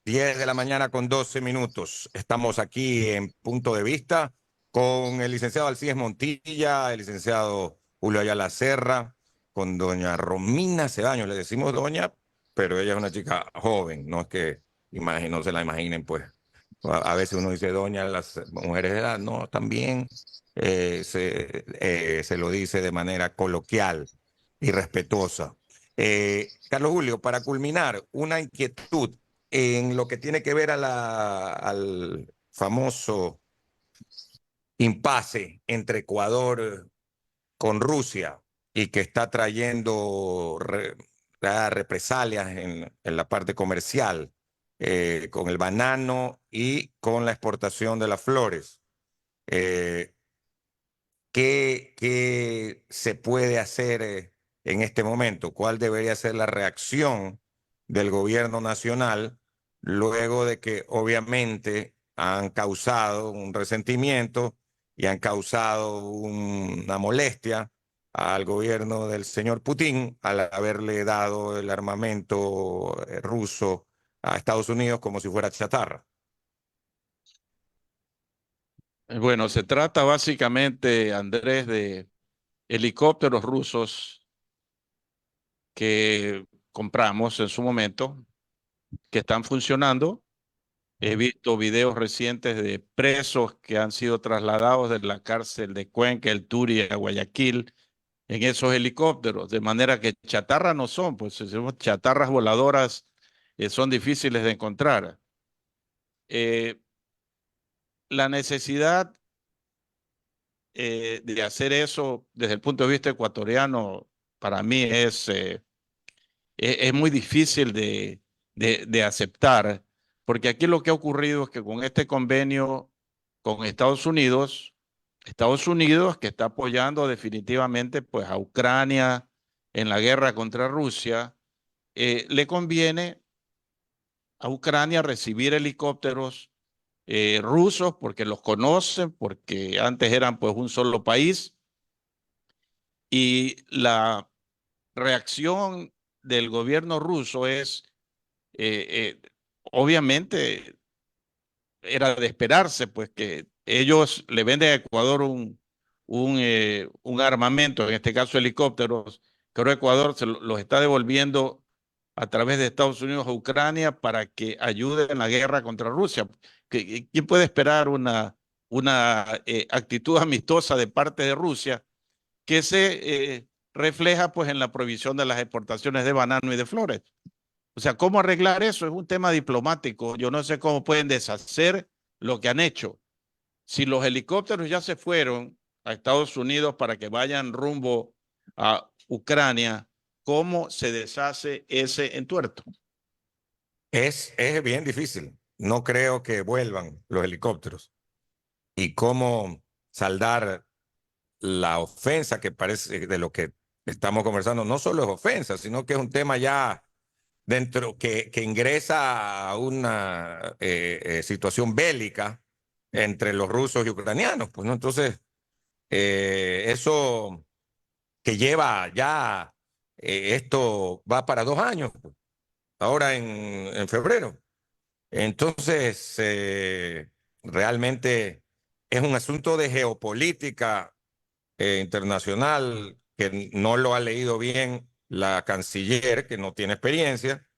de la mañana con 12 minutos. Estamos aquí en Punto de Vista con el licenciado Alcides Montilla, el licenciado Julio Ayala Serra, con doña Romina Cedaños. Le decimos doña, pero ella es una chica joven, no es que no se la imaginen, pues. A veces uno dice doña a las mujeres de edad, no, también se lo dice de manera coloquial y respetuosa. Carlos Julio, para culminar, una inquietud en lo que tiene que ver al famoso impasse entre Ecuador con Rusia y que está trayendo represalias en la parte comercial con el banano y con la exportación de las flores. Eh, ¿Qué se puede hacer en este momento? ¿Cuál debería ser la reacción del gobierno nacional luego de que obviamente han causado un resentimiento y han causado una molestia al gobierno del señor Putin al haberle dado el armamento ruso a Estados Unidos como si fuera chatarra? Bueno, se trata básicamente, Andrés, de helicópteros rusos que compramos en su momento, que están funcionando. He visto videos recientes de presos que han sido trasladados de la cárcel de Cuenca, el Turi, a Guayaquil, en esos helicópteros, de manera que chatarra no son, pues chatarras voladoras son difíciles de encontrar. La necesidad de hacer eso desde el punto de vista ecuatoriano, para mí es muy difícil de aceptar, porque aquí lo que ha ocurrido es que con este convenio con Estados Unidos que está apoyando definitivamente pues a Ucrania en la guerra contra Rusia, le conviene a Ucrania recibir helicópteros rusos porque los conocen, porque antes eran pues un solo país, y la reacción del gobierno ruso es, obviamente, era de esperarse, pues que ellos le venden a Ecuador un armamento, en este caso helicópteros, que ahora Ecuador los está devolviendo a través de Estados Unidos a Ucrania para que ayude en la guerra contra Rusia. ¿Quién puede esperar una actitud amistosa de parte de Rusia que se refleja pues en la prohibición de las exportaciones de banano y de flores? O sea, ¿cómo arreglar eso? Es un tema diplomático. Yo no sé cómo pueden deshacer lo que han hecho. Si los helicópteros ya se fueron a Estados Unidos para que vayan rumbo a Ucrania, ¿cómo se deshace ese entuerto? Es bien difícil. No creo que vuelvan los helicópteros. ¿Y cómo saldar la ofensa que parece de lo que estamos conversando? No solo es ofensa, sino que es un tema ya dentro que ingresa a una situación bélica entre los rusos y ucranianos. Pues, ¿no? Entonces, eso que lleva ya, esto va para 2 años, pues, ahora en febrero. Entonces, realmente es un asunto de geopolítica internacional que no lo ha leído bien la canciller, que no tiene experiencia,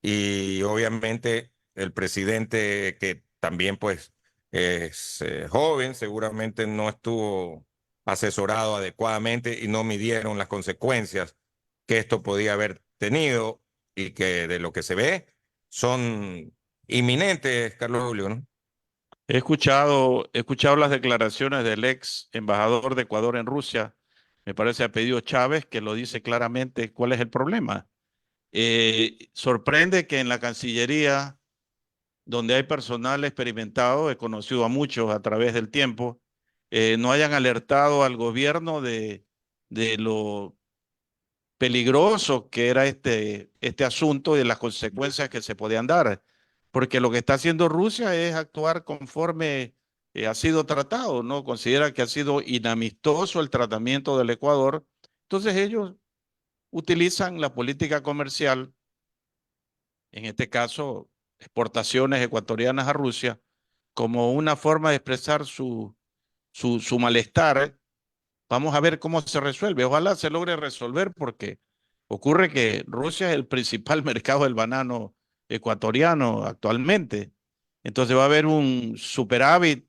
y obviamente el presidente, que también pues es joven, seguramente no estuvo asesorado adecuadamente y no midieron las consecuencias que esto podía haber tenido, y que de lo que se ve son inminentes, Carlos Julio, ¿no? He escuchado las declaraciones del ex embajador de Ecuador en Rusia, me parece apellido Chávez, que lo dice claramente cuál es el problema. Sorprende que en la Cancillería, donde hay personal experimentado, he conocido a muchos a través del tiempo, no hayan alertado al gobierno de lo peligroso que era este asunto y de las consecuencias que se podían dar. Porque lo que está haciendo Rusia es actuar conforme ha sido tratado, ¿no? Considera que ha sido inamistoso el tratamiento del Ecuador. Entonces ellos utilizan la política comercial, en este caso exportaciones ecuatorianas a Rusia, como una forma de expresar su malestar. Vamos a ver cómo se resuelve. Ojalá se logre resolver porque ocurre que Rusia es el principal mercado del banano ecuatoriano actualmente. Entonces va a haber un superávit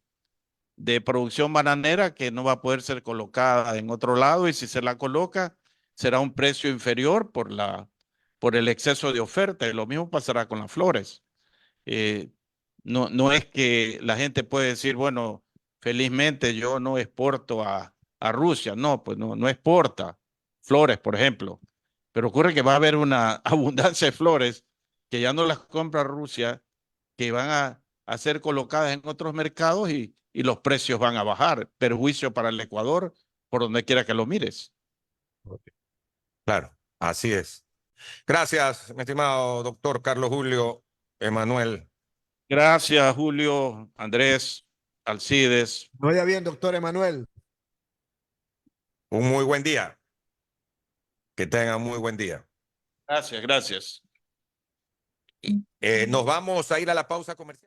de producción bananera que no va a poder ser colocada en otro lado, y si se la coloca será un precio inferior por el exceso de oferta, y lo mismo pasará con las flores. Eh, no es que la gente puede decir, bueno, felizmente yo no exporto a Rusia. No, pues no exporta flores, por ejemplo. Pero ocurre que va a haber una abundancia de flores que ya no las compra Rusia, que van a ser colocadas en otros mercados, y los precios van a bajar. Perjuicio para el Ecuador, por donde quiera que lo mires. Claro, así es. Gracias, mi estimado doctor Carlos Julio Emanuel. Gracias, Julio, Andrés, Alcides. Vaya bien, doctor Emanuel. Un muy buen día. Que tengan muy buen día. Gracias, gracias. Nos vamos a ir a la pausa comercial.